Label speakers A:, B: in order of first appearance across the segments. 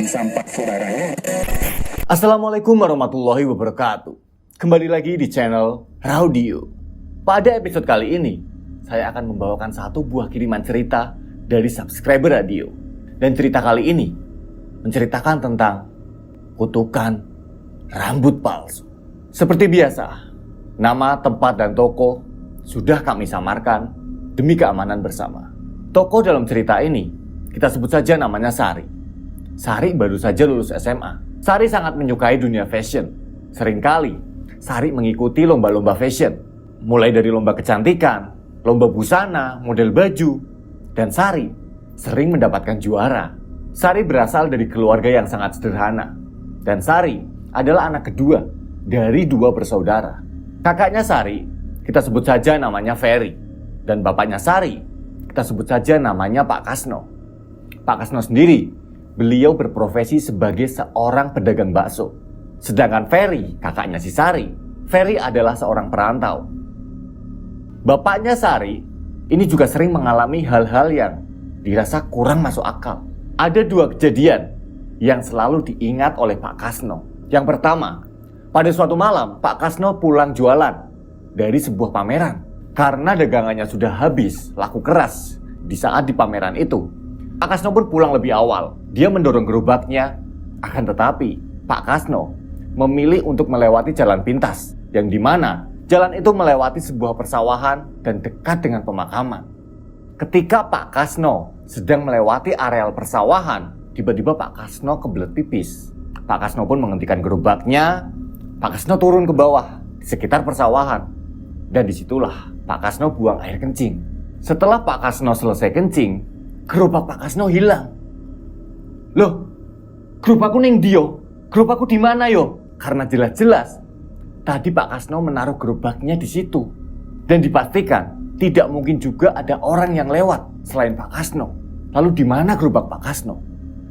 A: sampah saudaranya.
B: Assalamualaikum warahmatullahi wabarakatuh. Kembali lagi di channel Raudio. Pada episode kali ini, saya akan membawakan satu buah kiriman cerita dari subscriber radio. Dan cerita kali ini menceritakan tentang kutukan rambut palsu. Seperti biasa, nama, tempat, dan toko sudah kami samarkan demi keamanan bersama. Toko dalam cerita ini kita sebut saja namanya Sari. Sari baru saja lulus SMA. Sari sangat menyukai dunia fashion. Seringkali Sari mengikuti lomba-lomba fashion, mulai dari lomba kecantikan, lomba busana, model baju, dan Sari sering mendapatkan juara. Sari berasal dari keluarga yang sangat sederhana, dan Sari adalah anak kedua dari 2 bersaudara. Kakaknya Sari kita sebut saja namanya Ferry, dan bapaknya Sari kita sebut saja namanya Pak Kasno. Pak Kasno sendiri, beliau berprofesi sebagai seorang pedagang bakso. Sedangkan Ferry, kakaknya si Sari, Ferry adalah seorang perantau. Bapaknya Sari ini juga sering mengalami hal-hal yang dirasa kurang masuk akal. Ada 2 kejadian yang selalu diingat oleh Pak Kasno. Yang pertama, pada suatu malam Pak Kasno pulang jualan dari sebuah pameran. Karena dagangannya sudah habis laku keras di saat di pameran itu, Pak Kasno pun pulang lebih awal. Dia mendorong gerobaknya, akan tetapi Pak Kasno memilih untuk melewati jalan pintas, yang dimana jalan itu melewati sebuah persawahan dan dekat dengan pemakaman. Ketika Pak Kasno sedang melewati areal persawahan, tiba-tiba Pak Kasno kebelet pipis. Pak Kasno pun menghentikan gerobaknya. Pak Kasno turun ke bawah di sekitar persawahan, dan disitulah Pak Kasno buang air kencing. Setelah Pak Kasno selesai kencing, gerobak Pak Kasno hilang. Loh, gerobakku ning ndi yo? Gerobakku di mana yo? Karena jelas-jelas tadi Pak Kasno menaruh gerobaknya di situ. Dan dipastikan tidak mungkin juga ada orang yang lewat selain Pak Kasno. Lalu di mana gerobak Pak Kasno?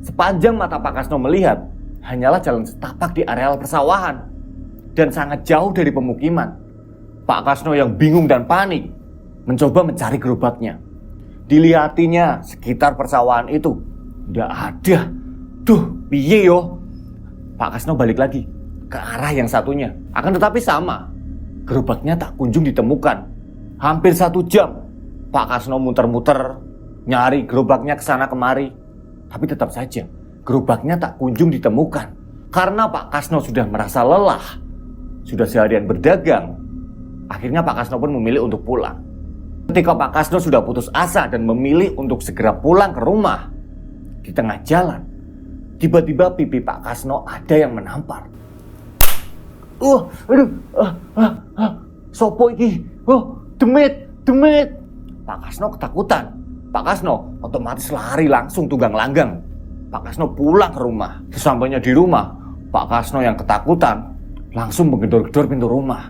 B: Sepanjang mata Pak Kasno melihat, hanyalah jalan setapak di areal persawahan dan sangat jauh dari pemukiman. Pak Kasno yang bingung dan panik mencoba mencari gerobaknya. Dilihatinya sekitar persawahan itu nggak ada. Duh, piye yo? Pak Kasno balik lagi ke arah yang satunya. Akan tetapi sama, gerobaknya tak kunjung ditemukan. Hampir 1 jam Pak Kasno muter-muter nyari gerobaknya kesana kemari, tapi tetap saja gerobaknya tak kunjung ditemukan. Karena Pak Kasno sudah merasa lelah, sudah seharian berdagang, akhirnya Pak Kasno pun memilih untuk pulang. Ketika Pak Kasno sudah putus asa dan memilih untuk segera pulang ke rumah, di tengah jalan, tiba-tiba pipi Pak Kasno ada yang menampar. Sopo iki? Demit. Pak Kasno ketakutan. Pak Kasno otomatis lari langsung tunggang langgang. Pak Kasno pulang ke rumah. Sesampainya di rumah, Pak Kasno yang ketakutan langsung menggedor-gedor pintu rumah.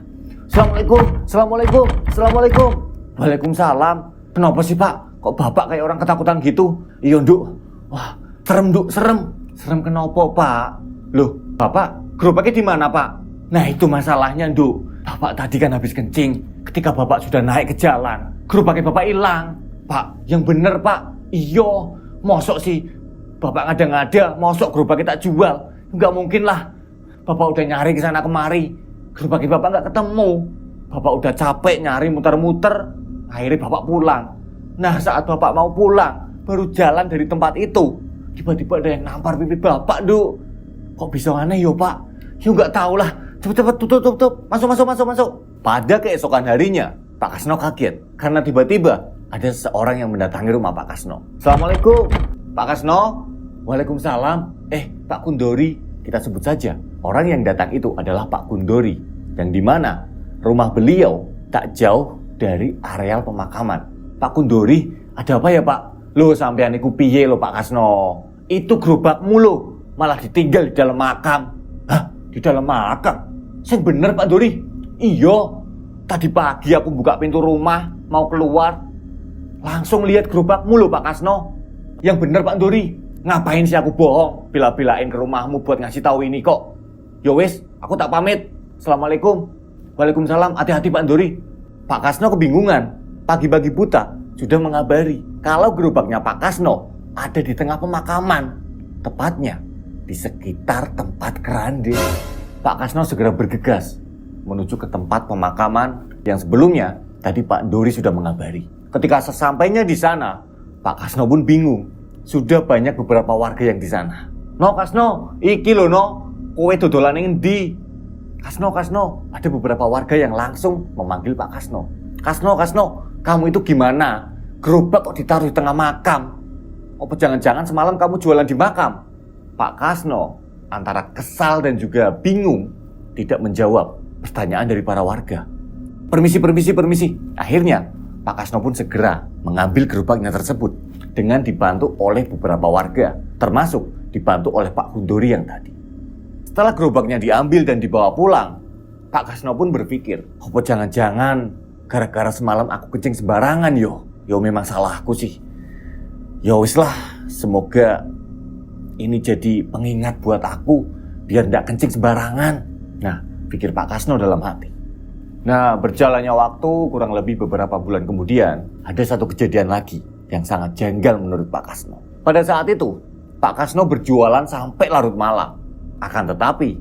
B: Assalamualaikum. Waalaikumsalam. Kenapa sih Pak? Kok Bapak kayak orang ketakutan gitu? Iya Nduk. Wah, serem Nduk, serem. Serem kenapa Pak? Loh, Bapak gerobaknya di mana Pak? Nah itu masalahnya Nduk. Bapak tadi kan habis kencing. Ketika Bapak sudah naik ke jalan, gerobaknya Bapak hilang. Pak, yang bener Pak. Iyo, mosok sih Bapak ngada-ngada, mosok gerobaknya tak jual. Enggak mungkin lah. Bapak udah nyari kesana kemari, gerobaknya Bapak nggak ketemu. Bapak udah capek nyari muter-muter, akhirnya Bapak pulang. Nah saat Bapak mau pulang, baru jalan dari tempat itu, tiba-tiba ada yang nampar pipi Bapak Nduk. Kok bisa aneh yo Pak? Ya nggak tahu lah. Cepet-cepet tutup. Masuk. Pada keesokan harinya, Pak Kasno kaget karena tiba-tiba ada seseorang yang mendatangi rumah Pak Kasno. Assalamualaikum, Pak Kasno. Waalaikumsalam. Pak Kundori, kita sebut saja. Orang yang datang itu adalah Pak Kundori, yang dimana rumah beliau tak jauh dari areal pemakaman. Pak Kundori, ada apa ya Pak? Loh sampean iku piye lo Pak Kasno? Itu gerobakmu lo, malah ditinggal di dalam makam. Hah? Di dalam makam? Sing bener Pak Dori? Iya, tadi pagi aku buka pintu rumah mau keluar, langsung lihat gerobakmu lo Pak Kasno. Yang bener Pak Dori. Ngapain sih aku bohong, bila-bilain ke rumahmu buat ngasih tahu ini kok. Yo wis, aku tak pamit. Assalamualaikum. Waalaikumsalam. Hati-hati Pak Dori. Pak Kasno kebingungan. Pagi-pagi buta sudah mengabari kalau gerobaknya Pak Kasno ada di tengah pemakaman, tepatnya di sekitar tempat kerande. Pak Kasno segera bergegas menuju ke tempat pemakaman yang sebelumnya tadi Pak Dori sudah mengabari. Ketika sesampainya di sana, Pak Kasno pun bingung. Sudah banyak beberapa warga yang di sana. No Kasno, iki lho no, kowe dodolan ning endi? Kasno, ada beberapa warga yang langsung memanggil Pak Kasno. Kasno, kamu itu gimana? Gerobak kok ditaruh di tengah makam? Apa jangan-jangan semalam kamu jualan di makam? Pak Kasno antara kesal dan juga bingung tidak menjawab pertanyaan dari para warga. Permisi. Akhirnya Pak Kasno pun segera mengambil gerobaknya tersebut dengan dibantu oleh beberapa warga, termasuk dibantu oleh Pak Gundori yang tadi. Setelah gerobaknya diambil dan dibawa pulang, Pak Kasno pun berpikir, apa jangan-jangan gara-gara semalam aku kencing sembarangan yo memang salahku sih. Ya wis lah, semoga ini jadi pengingat buat aku biar nggak kencing sembarangan. Nah, pikir Pak Kasno dalam hati. Nah, berjalannya waktu kurang lebih beberapa bulan kemudian, ada satu kejadian lagi yang sangat janggal menurut Pak Kasno. Pada saat itu, Pak Kasno berjualan sampai larut malam. Akan tetapi,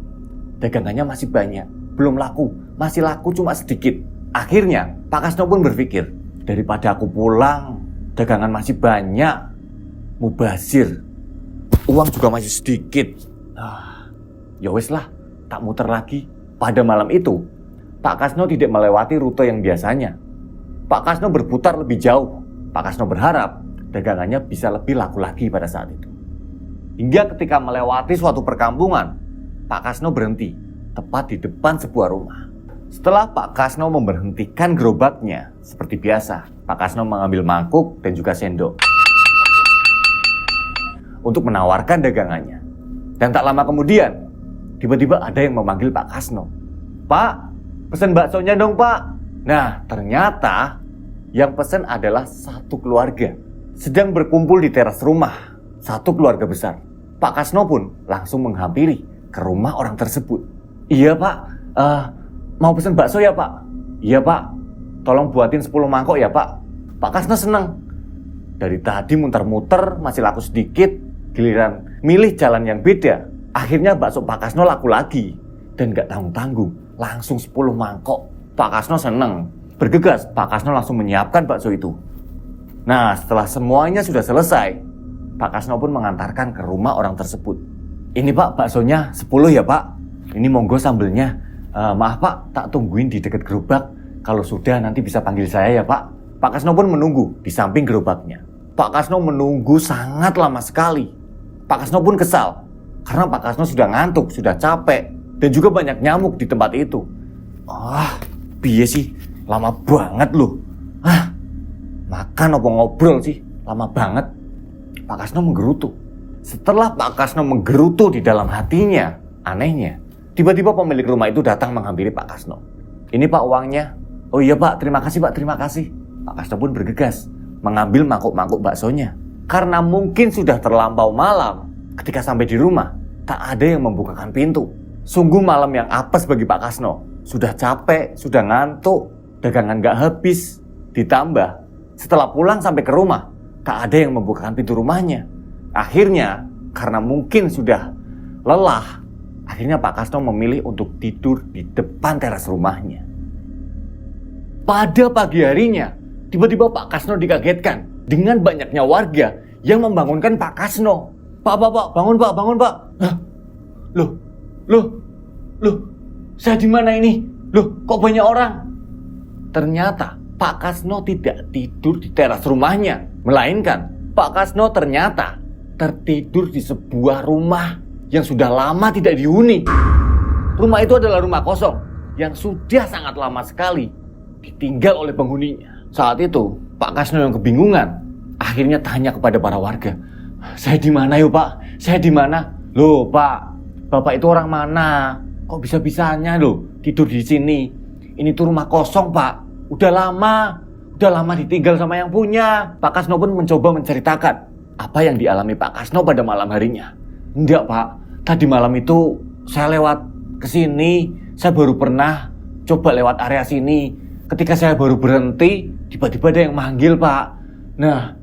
B: dagangannya masih banyak, belum laku, masih laku cuma sedikit. Akhirnya, Pak Kasno pun berpikir, daripada aku pulang, dagangan masih banyak, mubazir, uang juga masih sedikit. Ya wis lah, tak muter lagi. Pada malam itu, Pak Kasno tidak melewati rute yang biasanya. Pak Kasno berputar lebih jauh. Pak Kasno berharap dagangannya bisa lebih laku lagi pada saat itu. Hingga ketika melewati suatu perkampungan, Pak Kasno berhenti tepat di depan sebuah rumah. Setelah Pak Kasno memberhentikan gerobaknya, seperti biasa, Pak Kasno mengambil mangkuk dan juga sendok untuk menawarkan dagangannya. Dan tak lama kemudian, tiba-tiba ada yang memanggil Pak Kasno. Pak, pesen baksonya dong Pak. Nah, ternyata yang pesen adalah satu keluarga. Sedang berkumpul di teras rumah. Satu keluarga besar. Pak Kasno pun langsung menghampiri ke rumah orang tersebut. Iya Pak, mau pesen bakso ya Pak? Iya Pak, tolong buatin 10 mangkok ya Pak. Pak Kasno senang. Dari tadi muter-muter masih laku sedikit, giliran milih jalan yang beda. Akhirnya bakso Pak Kasno laku lagi. Dan gak tanggung-tanggung, langsung 10 mangkok. Pak Kasno senang. Bergegas, Pak Kasno langsung menyiapkan bakso itu. Nah, setelah semuanya sudah selesai, Pak Kasno pun mengantarkan ke rumah orang tersebut. Ini Pak, baksonya 10 ya Pak. Ini monggo sambelnya. Maaf Pak, tak tungguin di dekat gerobak. Kalau sudah nanti bisa panggil saya ya Pak. Pak Kasno pun menunggu di samping gerobaknya. Pak Kasno menunggu sangat lama sekali. Pak Kasno pun kesal. Karena Pak Kasno sudah ngantuk, sudah capek. Dan juga banyak nyamuk di tempat itu. Piye sih? Lama banget loh. Makan apa ngobrol sih? Lama banget. Pak Kasno menggerutu. Setelah Pak Kasno menggerutu di dalam hatinya, anehnya, tiba-tiba pemilik rumah itu datang menghampiri Pak Kasno. Ini Pak uangnya. Oh iya Pak, terima kasih Pak, terima kasih. Pak Kasno pun bergegas mengambil mangkuk-mangkuk baksonya. Karena mungkin sudah terlampau malam, ketika sampai di rumah, tak ada yang membukakan pintu. Sungguh malam yang apes bagi Pak Kasno. Sudah capek, sudah ngantuk, dagangan gak habis. Ditambah, setelah pulang sampai ke rumah, tak ada yang membukakan pintu rumahnya. Akhirnya, karena mungkin sudah lelah, akhirnya Pak Kasno memilih untuk tidur di depan teras rumahnya. Pada pagi harinya, tiba-tiba Pak Kasno dikagetkan dengan banyaknya warga yang membangunkan Pak Kasno. Pak, bangun Pak. Loh, saya di mana ini? Loh, kok banyak orang? Ternyata Pak Kasno tidak tidur di teras rumahnya, melainkan Pak Kasno ternyata tertidur di sebuah rumah yang sudah lama tidak dihuni. Rumah itu adalah rumah kosong yang sudah sangat lama sekali ditinggal oleh penghuninya. Saat itu Pak Kasno yang kebingungan akhirnya tanya kepada para warga, saya di mana yuk Pak? Saya di mana? Loh Pak, Bapak itu orang mana? Kok bisa-bisanya loh tidur di sini? Ini tuh rumah kosong Pak. Udah lama ditinggal sama yang punya. Pak Kasno pun mencoba menceritakan apa yang dialami Pak Kasno pada malam harinya. Enggak Pak, tadi malam itu saya lewat ke sini. Saya baru pernah coba lewat area sini. Ketika saya baru berhenti, tiba-tiba ada yang manggil Pak. Nah,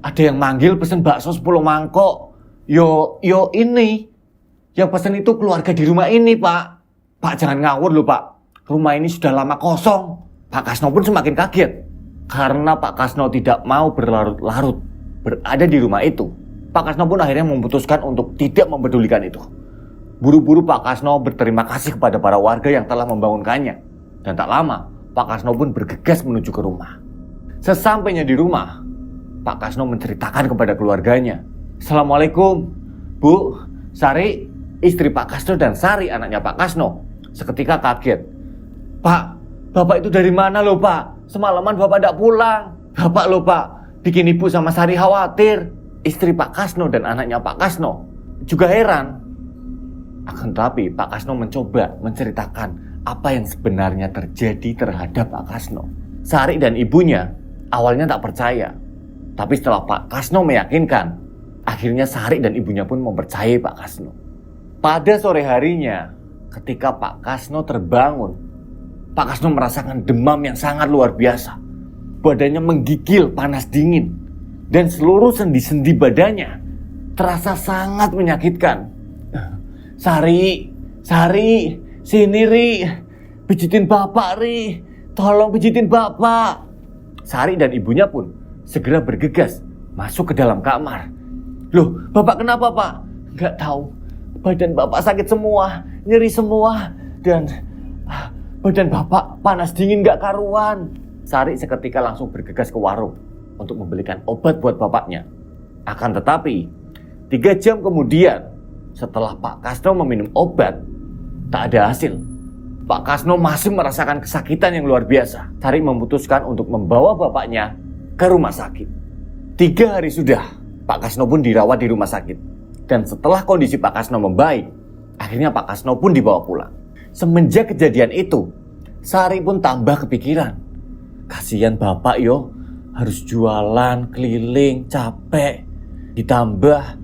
B: ada yang manggil pesen bakso 10 mangkok. Yo ini. Yang pesen itu keluarga di rumah ini, Pak. Pak jangan ngawur loh, Pak. Rumah ini sudah lama kosong. Pak Kasno pun semakin kaget. Karena Pak Kasno tidak mau berlarut-larut berada di rumah itu. Pak Kasno pun akhirnya memutuskan untuk tidak mempedulikan itu. Buru-buru Pak Kasno berterima kasih kepada para warga yang telah membangunkannya. Dan tak lama, Pak Kasno pun bergegas menuju ke rumah. Sesampainya di rumah, Pak Kasno menceritakan kepada keluarganya. Assalamualaikum, Bu, Sari, istri Pak Kasno dan Sari anaknya Pak Kasno. Seketika kaget. Pak, Bapak itu dari mana loh Pak? Semalaman Bapak tidak pulang. Bapak loh Pak, bikin Ibu sama Sari khawatir. Istri Pak Kasno dan anaknya Pak Kasno juga heran. Akan tetapi Pak Kasno mencoba menceritakan apa yang sebenarnya terjadi terhadap Pak Kasno. Sari dan ibunya awalnya tak percaya. Tapi setelah Pak Kasno meyakinkan, akhirnya Sari dan ibunya pun mempercayai Pak Kasno. Pada sore harinya, ketika Pak Kasno terbangun, Pak Kasno merasakan demam yang sangat luar biasa. Badannya menggigil panas dingin. Dan seluruh sendi-sendi badannya terasa sangat menyakitkan. Sari, sini Ri, pijitin Bapak Ri, tolong pijitin Bapak. Sari dan ibunya pun segera bergegas masuk ke dalam kamar. Loh, Bapak kenapa Pak? Gak tahu, badan Bapak sakit semua, nyeri semua, dan badan Bapak panas dingin gak karuan. Sari seketika langsung bergegas ke warung untuk membelikan obat buat bapaknya. Akan tetapi 3 jam kemudian, setelah Pak Kasno meminum obat, tak ada hasil. Pak Kasno masih merasakan kesakitan yang luar biasa. Sari memutuskan untuk membawa bapaknya ke rumah sakit. 3 hari sudah Pak Kasno pun dirawat di rumah sakit. Dan setelah kondisi Pak Kasno membaik, akhirnya Pak Kasno pun dibawa pulang. Semenjak kejadian itu, Sari pun tambah kepikiran. Kasihan bapak yo, harus jualan, keliling, capek. Ditambah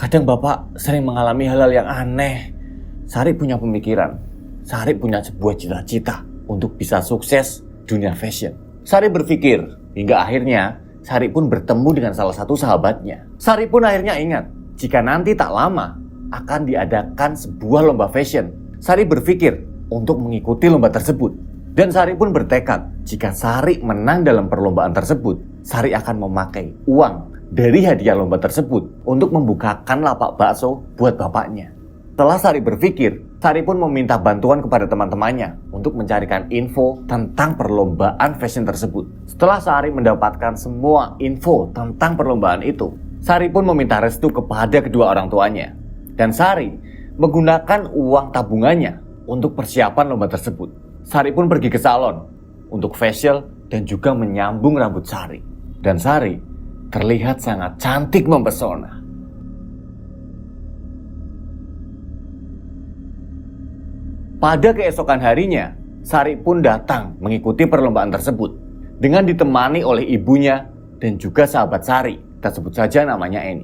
B: kadang bapak sering mengalami hal-hal yang aneh. Sari punya pemikiran. Sari punya sebuah cita-cita untuk bisa sukses dunia fashion. Sari berpikir hingga akhirnya Sari pun bertemu dengan salah satu sahabatnya. Sari pun akhirnya ingat jika nanti tak lama akan diadakan sebuah lomba fashion. Sari berpikir untuk mengikuti lomba tersebut. Dan Sari pun bertekad jika Sari menang dalam perlombaan tersebut, Sari akan memakai uang dari hadiah lomba tersebut untuk membukakan lapak bakso buat bapaknya. Setelah Sari berpikir, Sari pun meminta bantuan kepada teman-temannya untuk mencarikan info tentang perlombaan fashion tersebut. Setelah Sari mendapatkan semua info tentang perlombaan itu, Sari pun meminta restu kepada kedua orang tuanya. Dan Sari menggunakan uang tabungannya untuk persiapan lomba tersebut. Sari pun pergi ke salon untuk facial dan juga menyambung rambut Sari. Dan Sari terlihat sangat cantik mempesona. Pada keesokan harinya, Sari pun datang mengikuti perlombaan tersebut dengan ditemani oleh ibunya dan juga sahabat Sari. Kita sebut saja namanya Eni.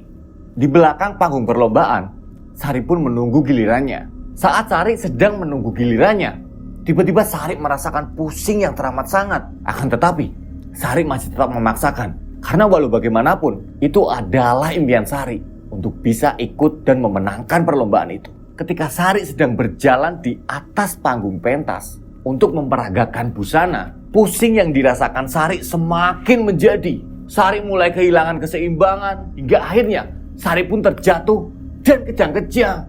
B: Di belakang panggung perlombaan, Sari pun menunggu gilirannya. Saat Sari sedang menunggu gilirannya, tiba-tiba Sari merasakan pusing yang teramat sangat. Akan tetapi, Sari masih tetap memaksakan. Karena walau bagaimanapun, itu adalah impian Sari untuk bisa ikut dan memenangkan perlombaan itu. Ketika Sari sedang berjalan di atas panggung pentas untuk memperagakan busana, pusing yang dirasakan Sari semakin menjadi. Sari mulai kehilangan keseimbangan hingga akhirnya Sari pun terjatuh dan kejang-kejang.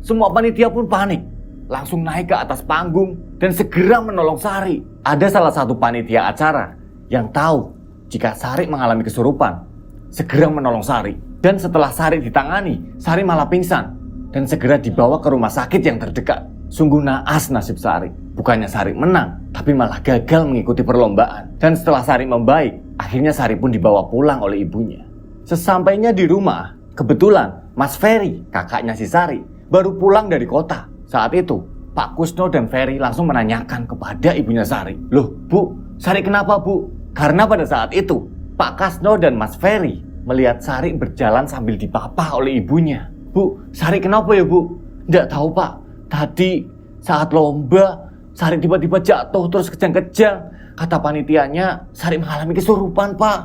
B: Semua panitia pun panik, langsung naik ke atas panggung dan segera menolong Sari. Ada salah satu panitia acara yang tahu jika Sari mengalami kesurupan, segera menolong Sari. Dan setelah Sari ditangani, Sari malah pingsan dan segera dibawa ke rumah sakit yang terdekat. Sungguh naas nasib Sari. Bukannya Sari menang, tapi malah gagal mengikuti perlombaan. Dan setelah Sari membaik, akhirnya Sari pun dibawa pulang oleh ibunya. Sesampainya di rumah, kebetulan Mas Ferry, kakaknya si Sari, baru pulang dari kota. Saat itu, Pak Kusno dan Ferry langsung menanyakan kepada ibunya Sari. Loh Bu, Sari kenapa Bu? Karena pada saat itu, Pak Kasno dan Mas Ferry melihat Sari berjalan sambil dipapah oleh ibunya. Bu, Sari kenapa ya Bu? Nggak tahu Pak, tadi saat lomba, Sari tiba-tiba jatuh terus kejang-kejang. Kata panitianya, Sari mengalami kesurupan Pak.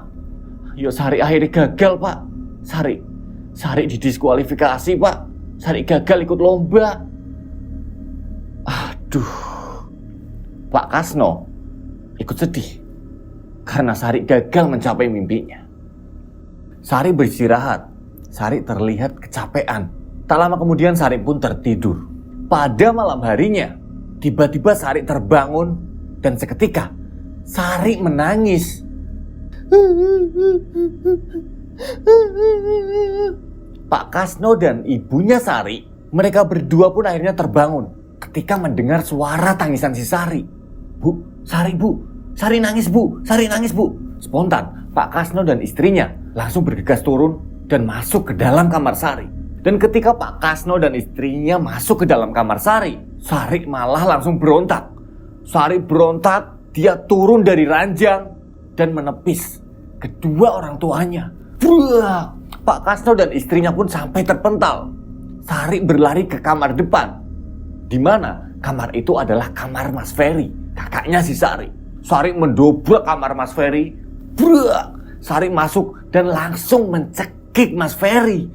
B: Yo Sari akhirnya gagal, Pak. Sari didiskualifikasi, Pak. Sari gagal ikut lomba. Aduh. Pak Kasno ikut sedih karena Sari gagal mencapai mimpinya. Sari beristirahat. Sari terlihat kecapean. Tak lama kemudian Sari pun tertidur. Pada malam harinya, tiba-tiba Sari terbangun dan seketika Sari menangis. Pak Kasno dan ibunya Sari, mereka berdua pun akhirnya terbangun ketika mendengar suara tangisan si Sari. Bu, Sari nangis bu. Spontan, Pak Kasno dan istrinya langsung bergegas turun dan masuk ke dalam kamar Sari. Dan ketika Pak Kasno dan istrinya masuk ke dalam kamar Sari, Sari malah langsung berontak. Sari berontak, dia turun dari ranjang dan menepis kedua orang tuanya. Buah! Pak Kasno dan istrinya pun sampai terpental. Sari berlari ke kamar depan, di mana kamar itu adalah kamar Mas Ferry, kakaknya si Sari. Sari mendobrak kamar Mas Ferry. Buah! Sari masuk dan langsung mencekik Mas Ferry.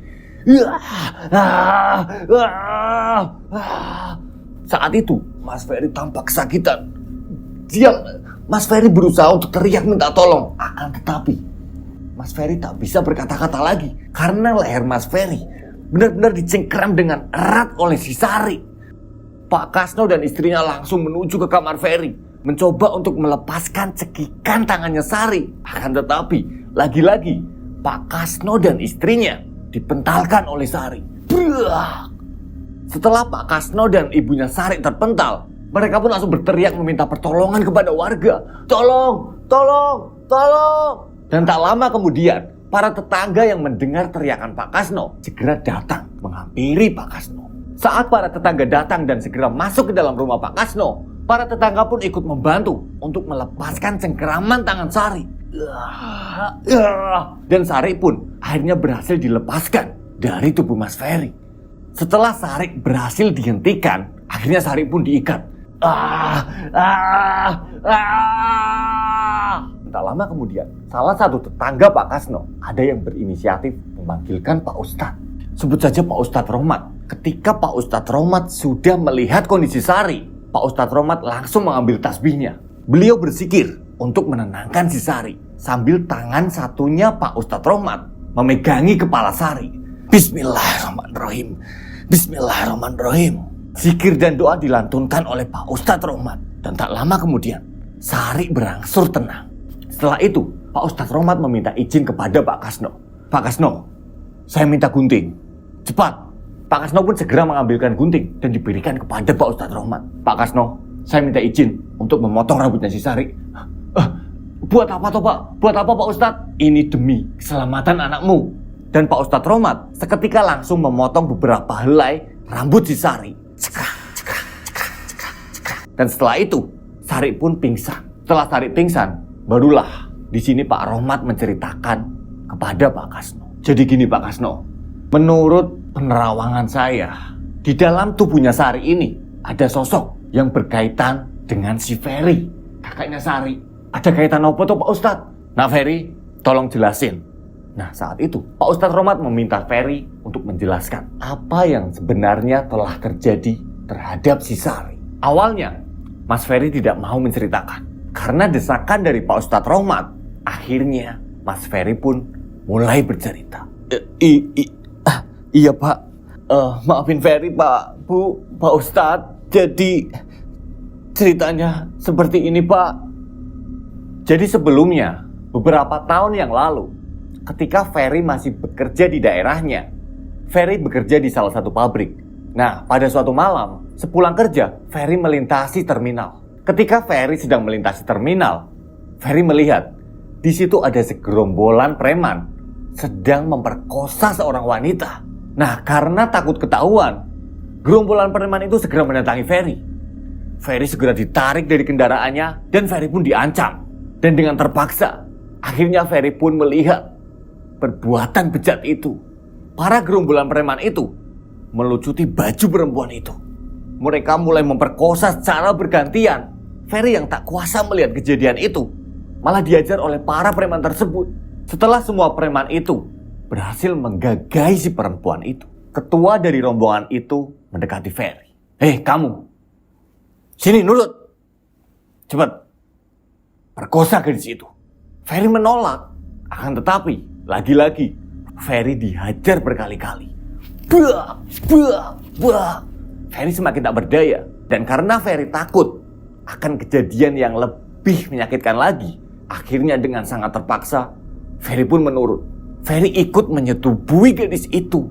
B: Saat itu Mas Ferry tampak kesakitan. Mas Ferry berusaha untuk teriak minta tolong, akan tetapi Mas Ferry tak bisa berkata-kata lagi karena leher Mas Ferry benar-benar dicengkeram dengan erat oleh si Sari. Pak Kasno dan istrinya langsung menuju ke kamar Ferry, mencoba untuk melepaskan cekikan tangannya Sari. Akan tetapi lagi-lagi Pak Kasno dan istrinya dipentalkan oleh Sari. Setelah Pak Kasno dan ibunya Sari terpental, mereka pun langsung berteriak meminta pertolongan kepada warga. Tolong! Dan tak lama kemudian, para tetangga yang mendengar teriakan Pak Kasno segera datang menghampiri Pak Kasno. Saat para tetangga datang dan segera masuk ke dalam rumah Pak Kasno, para tetangga pun ikut membantu untuk melepaskan cengkeraman tangan Sari. Dan Sari pun akhirnya berhasil dilepaskan dari tubuh Mas Ferry. Setelah Sari berhasil dihentikan, akhirnya Sari pun diikat. Tak lama kemudian, salah satu tetangga Pak Kasno ada yang berinisiatif memanggilkan Pak Ustadz. Sebut saja Pak Ustadz Rohmat. Ketika Pak Ustadz Rohmat sudah melihat kondisi Sari, Pak Ustadz Rohmat langsung mengambil tasbihnya. Beliau berzikir untuk menenangkan si Sari, sambil tangan satunya Pak Ustadz Rohmat memegangi kepala Sari. Bismillahirrahmanirrahim. Zikir dan doa dilantunkan oleh Pak Ustadz Rohmat. Dan tak lama kemudian, Sari berangsur tenang. Setelah itu, Pak Ustadz Rohmat meminta izin kepada Pak Kasno. Pak Kasno, saya minta gunting. Cepat. Pak Kasno pun segera mengambilkan gunting dan diberikan kepada Pak Ustadz Rohmat. Pak Kasno, saya minta izin untuk memotong rambutnya si Sari. Buat apa toh Pak? Buat apa Pak Ustadz? Ini demi keselamatan anakmu. Dan Pak Ustadz Rohmat seketika langsung memotong beberapa helai rambut si Sari. Dan setelah itu, Sari pun pingsan. Setelah Sari pingsan, barulah di sini Pak Rohmat menceritakan kepada Pak Kasno. Jadi gini Pak Kasno, menurut penerawangan saya, di dalam tubuhnya Sari ini ada sosok yang berkaitan dengan si Ferry, kakaknya Sari. Ada kaitan apa tuh Pak Ustadz? Nah Ferry, tolong jelasin. Nah saat itu Pak Ustadz Rohmat meminta Ferry untuk menjelaskan apa yang sebenarnya telah terjadi terhadap si Sari. Awalnya Mas Ferry tidak mau menceritakan. Karena desakan dari Pak Ustadz Rohmat, akhirnya Mas Ferry pun mulai bercerita. Iya Pak, maafin Ferry Pak, Bu, Pak Ustadz. Jadi ceritanya seperti ini Pak. Jadi sebelumnya, beberapa tahun yang lalu, ketika Ferry masih bekerja di daerahnya, Ferry bekerja di salah satu pabrik. Nah, pada suatu malam, sepulang kerja, Ferry melintasi terminal. Ketika Ferry sedang melintasi terminal, Ferry melihat di situ ada segerombolan preman sedang memperkosa seorang wanita. Nah, karena takut ketahuan, gerombolan preman itu segera mendatangi Ferry. Ferry segera ditarik dari kendaraannya dan Ferry pun diancam. Dan dengan terpaksa, akhirnya Ferry pun melihat perbuatan bejat itu. Para gerombolan preman itu melucuti baju perempuan itu. Mereka mulai memperkosa secara bergantian. Ferry yang tak kuasa melihat kejadian itu malah diajar oleh para preman tersebut. Setelah semua preman itu berhasil menggagai si perempuan itu, ketua dari rombongan itu mendekati Ferry. Kamu, sini nurut, cepat, perkosa gadis itu. Ferry menolak, akan tetapi lagi-lagi Ferry dihajar berkali-kali. Bah, bah, bah. Ferry semakin tak berdaya, dan karena Ferry takut akan kejadian yang lebih menyakitkan lagi, akhirnya dengan sangat terpaksa Ferry pun menurut. Ferry ikut menyetubuhi gadis itu.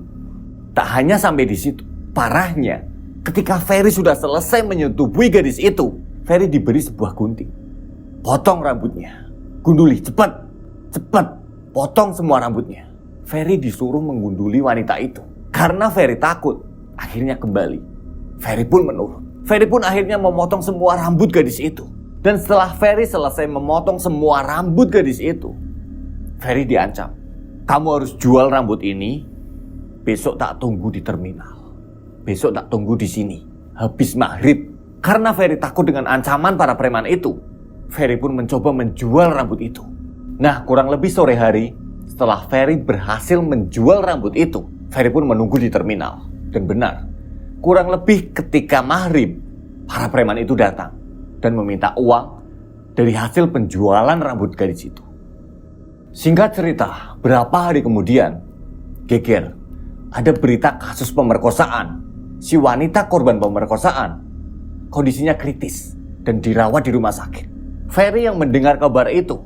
B: Tak hanya sampai di situ, parahnya ketika Ferry sudah selesai menyetubuhi gadis itu, Ferry diberi sebuah gunting. Potong rambutnya, gunduli, cepat, cepat, potong semua rambutnya. Ferry disuruh menggunduli wanita itu. Karena Ferry takut, akhirnya kembali. Ferry pun menurut. Ferry pun akhirnya memotong semua rambut gadis itu. Dan setelah Ferry selesai memotong semua rambut gadis itu, Ferry diancam. Kamu harus jual rambut ini, besok tak tunggu di terminal. Besok tak tunggu di sini, habis maghrib. Karena Ferry takut dengan ancaman para preman itu, Ferry pun mencoba menjual rambut itu. Nah, kurang lebih sore hari, setelah Ferry berhasil menjual rambut itu, Ferry pun menunggu di terminal. Dan benar, kurang lebih ketika maghrib, para preman itu datang dan meminta uang dari hasil penjualan rambut gadis itu. Singkat cerita, berapa hari kemudian, geger, ada berita kasus pemerkosaan. Si wanita korban pemerkosaan kondisinya kritis dan dirawat di rumah sakit. Ferry yang mendengar kabar itu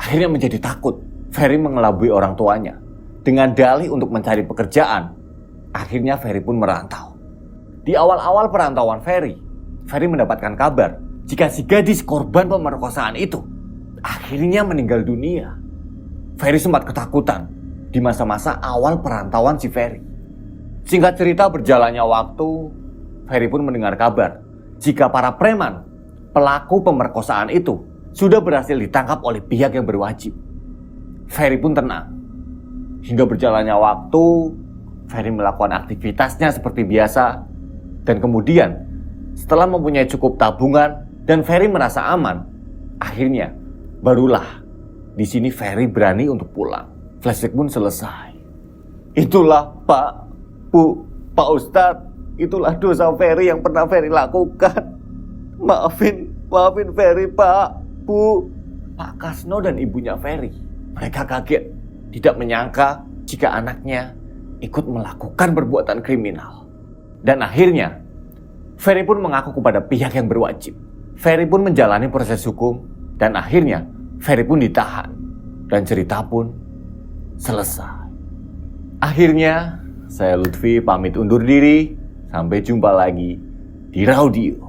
B: akhirnya menjadi takut. Ferry mengelabui orang tuanya dengan dalih untuk mencari pekerjaan. Akhirnya Ferry pun merantau. Di awal-awal perantauan Ferry mendapatkan kabar jika si gadis korban pemerkosaan itu akhirnya meninggal dunia. Ferry sempat ketakutan di masa-masa awal perantauan si Ferry. Singkat cerita, berjalannya waktu, Ferry pun mendengar kabar jika para preman pelaku pemerkosaan itu sudah berhasil ditangkap oleh pihak yang berwajib. Ferry pun tenang. Hingga berjalannya waktu, Ferry melakukan aktivitasnya seperti biasa. Dan kemudian, setelah mempunyai cukup tabungan dan Ferry merasa aman, akhirnya barulah di sini Ferry berani untuk pulang. Flashback pun selesai. Itulah Pak, Bu, Pak Ustadz, itulah dosa Ferry yang pernah Ferry lakukan. Maafin Ferry, Pak, Bu. Pak Kasno dan ibunya Ferry, mereka kaget, tidak menyangka jika anaknya ikut melakukan perbuatan kriminal. Dan akhirnya Ferry pun mengaku kepada pihak yang berwajib. Ferry pun menjalani proses hukum dan akhirnya Ferry pun ditahan dan cerita pun selesai. Akhirnya saya Lutfi pamit undur diri. Sampai jumpa lagi di Raudio.